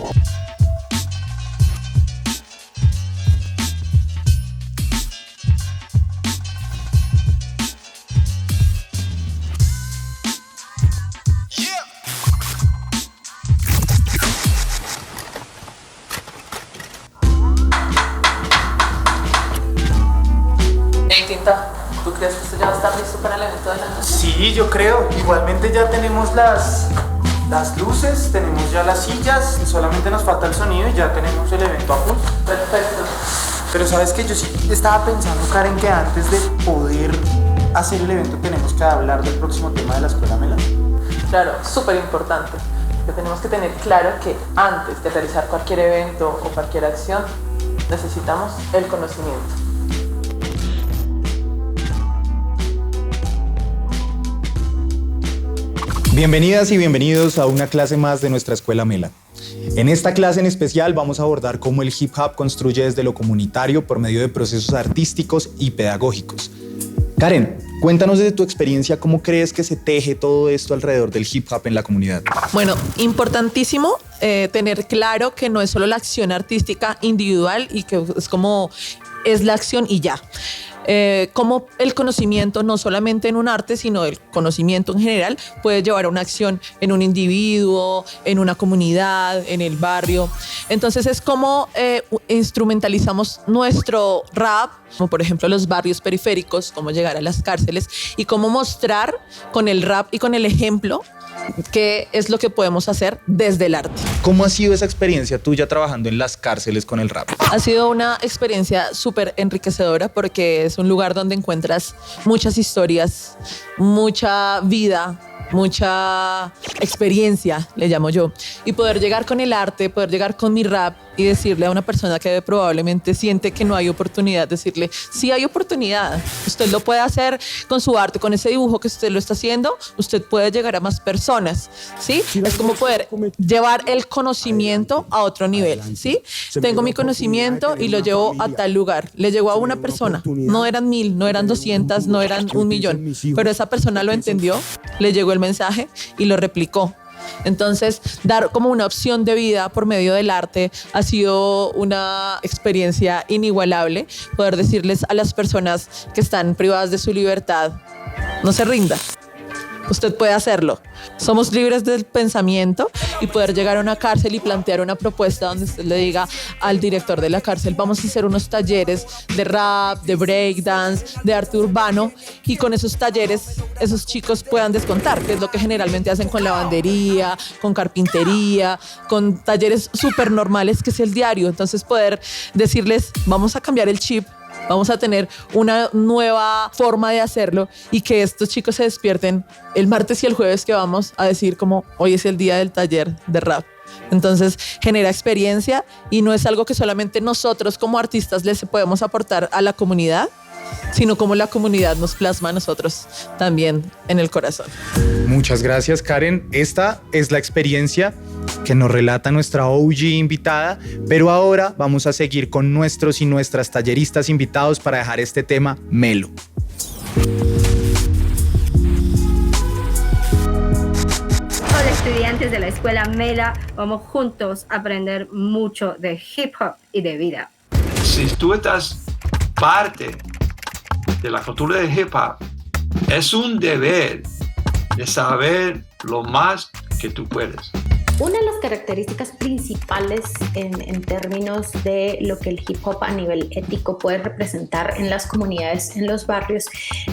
Hey, Tinta, ¿tú crees que esto ya va a estar listo para el evento de la noche? Sí, yo creo. Igualmente ya tenemos las luces, tenemos ya las sillas, solamente nos falta el sonido y ya tenemos el evento a full. Perfecto. Pero sabes que yo sí estaba pensando, Karen, que antes de poder hacer el evento tenemos que hablar del próximo tema de la Escuela Mela. Claro, súper importante. Que tenemos que tener claro que antes de realizar cualquier evento o cualquier acción, necesitamos el conocimiento. Bienvenidas y bienvenidos a una clase más de nuestra Escuela Mela. En esta clase en especial vamos a abordar cómo el hip hop construye desde lo comunitario por medio de procesos artísticos y pedagógicos. Karen, cuéntanos desde tu experiencia cómo crees que se teje todo esto alrededor del hip hop en la comunidad. Bueno, importantísimo tener claro que no es solo la acción artística individual y que es la acción y ya. Cómo el conocimiento, no solamente en un arte, sino el conocimiento en general, puede llevar a una acción en un individuo, en una comunidad, en el barrio. Entonces es como instrumentalizamos nuestro rap, como por ejemplo los barrios periféricos, cómo llegar a las cárceles y cómo mostrar con el rap y con el ejemplo qué es lo que podemos hacer desde el arte. ¿Cómo ha sido esa experiencia tuya trabajando en las cárceles con el rap? Ha sido una experiencia súper enriquecedora porque es un lugar donde encuentras muchas historias, mucha vida, mucha experiencia, le llamo yo. Y poder llegar con el arte, poder llegar con mi rap y decirle a una persona que probablemente siente que no hay oportunidad, decirle, sí hay oportunidad. Usted lo puede hacer con su arte, con ese dibujo que usted lo está haciendo, usted puede llegar a más personas, ¿sí? Es como poder llevar el conocimiento a otro nivel, ¿sí? Tengo mi conocimiento y lo llevo a tal lugar. Le llegó a una persona, no eran 1000, no eran 200, no eran 1.000.000, pero esa persona lo entendió, le llegó el mensaje y lo replicó. Entonces, dar como una opción de vida por medio del arte ha sido una experiencia inigualable. Poder decirles a las personas que están privadas de su libertad, no se rinda. Usted puede hacerlo. Somos libres del pensamiento y poder llegar a una cárcel y plantear una propuesta donde usted le diga al director de la cárcel, vamos a hacer unos talleres de rap, de breakdance, de arte urbano, y con esos talleres esos chicos puedan descontar, que es lo que generalmente hacen con lavandería, con carpintería, con talleres súper normales que es el diario. Entonces poder decirles, vamos a cambiar el chip, vamos a tener una nueva forma de hacerlo y que estos chicos se despierten el martes y el jueves que vamos a decir como hoy es el día del taller de rap. Entonces genera experiencia y no es algo que solamente nosotros como artistas les podemos aportar a la comunidad, sino como la comunidad nos plasma a nosotros también en el corazón. Muchas gracias, Karen. Esta es la experiencia que nos relata nuestra OG invitada, pero ahora vamos a seguir con nuestros y nuestras talleristas invitados para dejar este tema melo. Hola estudiantes de la Escuela Mela, vamos juntos a aprender mucho de hip hop y de vida. Si tú estás parte de la cultura de hip hop, es un deber de saber lo más que tú puedes. Una de las características principales en términos de lo que el hip hop a nivel ético puede representar en las comunidades, en los barrios,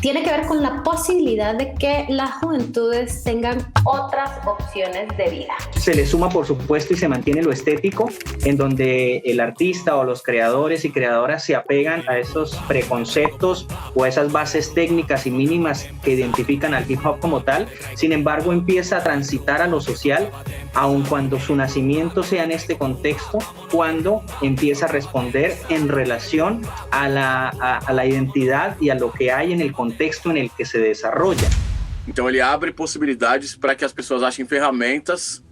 tiene que ver con la posibilidad de que las juventudes tengan otras opciones de vida. Se le suma, por supuesto, y se mantiene lo estético, en donde el artista o los creadores y creadoras se apegan a esos preconceptos o a esas bases técnicas y mínimas que identifican al hip hop como tal. Sin embargo, empieza a transitar a lo social, aun cuando su nacimiento sea en este contexto, cuando empieza a responder en relación a la identidad y a lo que hay en el contexto en el que se desarrolla. Então ele abre possibilidades para que as pessoas achem ferramentas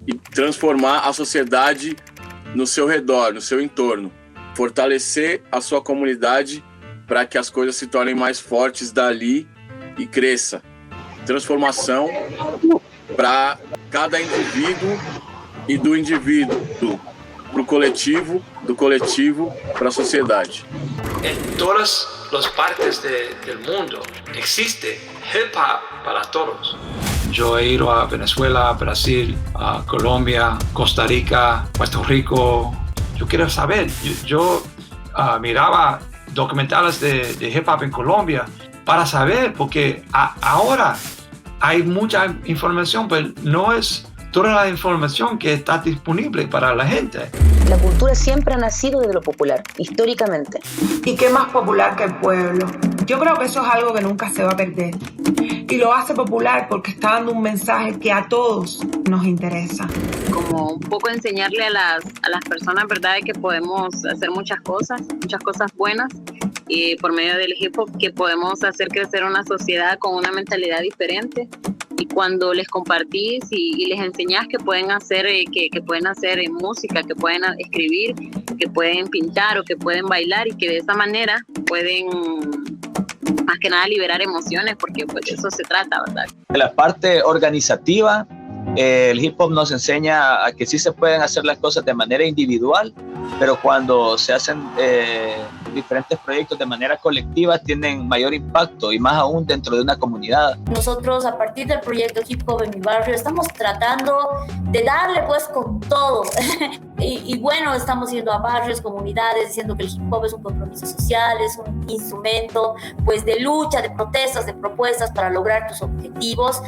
e transformar a sociedade no seu redor, no seu entorno, fortalecer a sua comunidade para que as coisas se tornem mais fortes dali e cresça. Transformação para cada indivíduo e do indivíduo para o coletivo, do coletivo para a sociedade. En todas las partes del mundo existe hip hop para todos. Yo he ido a Venezuela, Brasil, a Colombia, Costa Rica, Puerto Rico. Yo quiero saber, yo miraba documentales de hip hop en Colombia para saber, porque ahora hay mucha información, pero no es toda la información que está disponible para la gente. La cultura siempre ha nacido de lo popular, históricamente. ¿Y qué más popular que el pueblo? Yo creo que eso es algo que nunca se va a perder. Y lo hace popular porque está dando un mensaje que a todos nos interesa. Como un poco enseñarle a las personas, ¿verdad?, de que podemos hacer muchas cosas buenas, y por medio del hip hop que podemos hacer crecer una sociedad con una mentalidad diferente. Y cuando les compartís y les enseñás que pueden hacer que pueden hacer música, que pueden escribir, que pueden pintar o que pueden bailar, y que de esa manera pueden más que nada liberar emociones, porque pues de eso se trata, ¿verdad? De la parte organizativa, el hip hop nos enseña a que sí se pueden hacer las cosas de manera individual, pero cuando se hacen diferentes proyectos de manera colectiva tienen mayor impacto, y más aún dentro de una comunidad. Nosotros, a partir del proyecto Hip Hop en mi barrio, estamos tratando de darle pues con todo y bueno, estamos yendo a barrios, comunidades, diciendo que el hip hop es un compromiso social, es un instrumento pues de lucha, de protestas, de propuestas para lograr tus objetivos,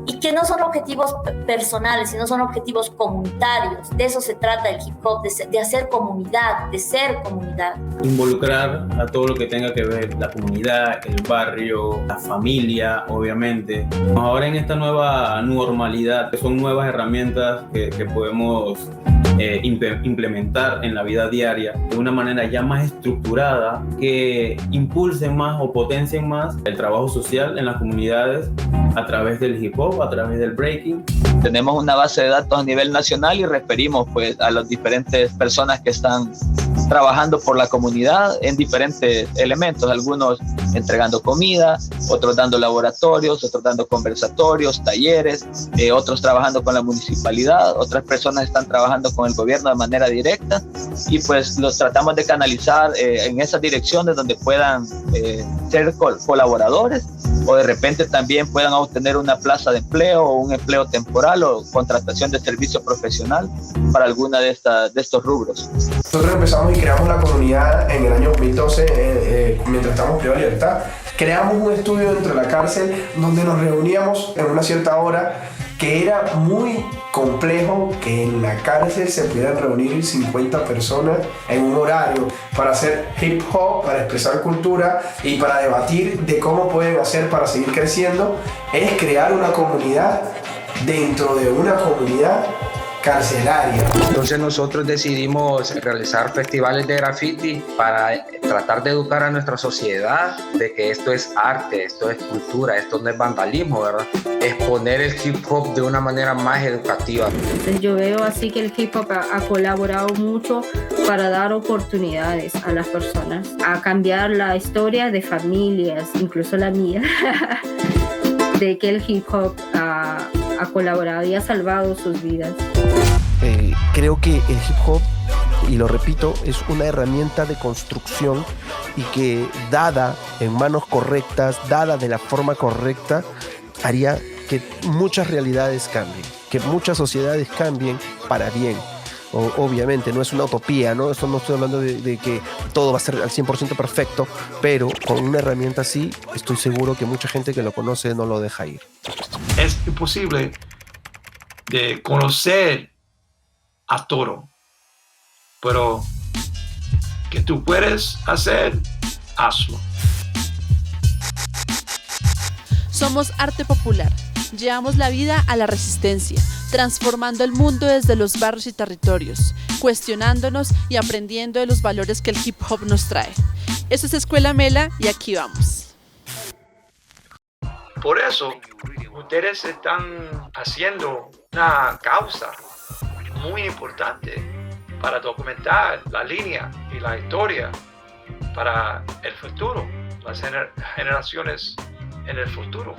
y que no son objetivos personales, sino son objetivos comunitarios. De eso se trata el hip hop, de hacer comunidad, de ser comunidad. Involucrar a todo lo que tenga que ver la comunidad, el barrio, la familia, obviamente. Ahora en esta nueva normalidad, son nuevas herramientas que podemos implementar en la vida diaria de una manera ya más estructurada, que impulsen más o potencien más el trabajo social en las comunidades a través del hip hop, a través del breaking. Tenemos una base de datos a nivel nacional y referimos pues a las diferentes personas que están trabajando por la comunidad en diferentes elementos, algunos entregando comida, otros dando laboratorios, otros dando conversatorios, talleres, otros trabajando con la municipalidad, otras personas están trabajando con el gobierno de manera directa, y pues los tratamos de canalizar en esas direcciones donde puedan ser colaboradores, o de repente también puedan obtener una plaza de empleo o un empleo temporal o contratación de servicio profesional para alguna de estos rubros. Nosotros empezamos y creamos la comunidad en el año 2012, mientras estábamos privados de libertad. Creamos un estudio dentro de la cárcel donde nos reuníamos en una cierta hora, que era muy complejo que en la cárcel se pudieran reunir 50 personas en un horario para hacer hip hop, para expresar cultura y para debatir de cómo pueden hacer para seguir creciendo. Es crear una comunidad dentro de una comunidad carcelaria. Entonces nosotros decidimos realizar festivales de graffiti para tratar de educar a nuestra sociedad de que esto es arte, esto es cultura, esto no es vandalismo, ¿verdad? Exponer el hip hop de una manera más educativa. Entonces yo veo así que el hip hop ha colaborado mucho para dar oportunidades a las personas, a cambiar la historia de familias, incluso la mía, de que el hip hop ha colaborado y ha salvado sus vidas. Creo que el hip hop, y lo repito, es una herramienta de construcción, y que dada en manos correctas, dada de la forma correcta, haría que muchas realidades cambien, que muchas sociedades cambien para bien. Obviamente no es una utopía, ¿no? Esto no estoy hablando de que todo va a ser al 100% perfecto, pero con una herramienta así estoy seguro que mucha gente que lo conoce no lo deja ir. Es imposible de conocer a todo, pero que tú puedes hacer, hazlo. Somos Arte Popular. Llevamos la vida a la resistencia, transformando el mundo desde los barrios y territorios, cuestionándonos y aprendiendo de los valores que el hip hop nos trae. Eso es Escuela Mela y aquí vamos. Por eso, ustedes están haciendo una causa muy importante para documentar la línea y la historia para el futuro, las generaciones en el futuro.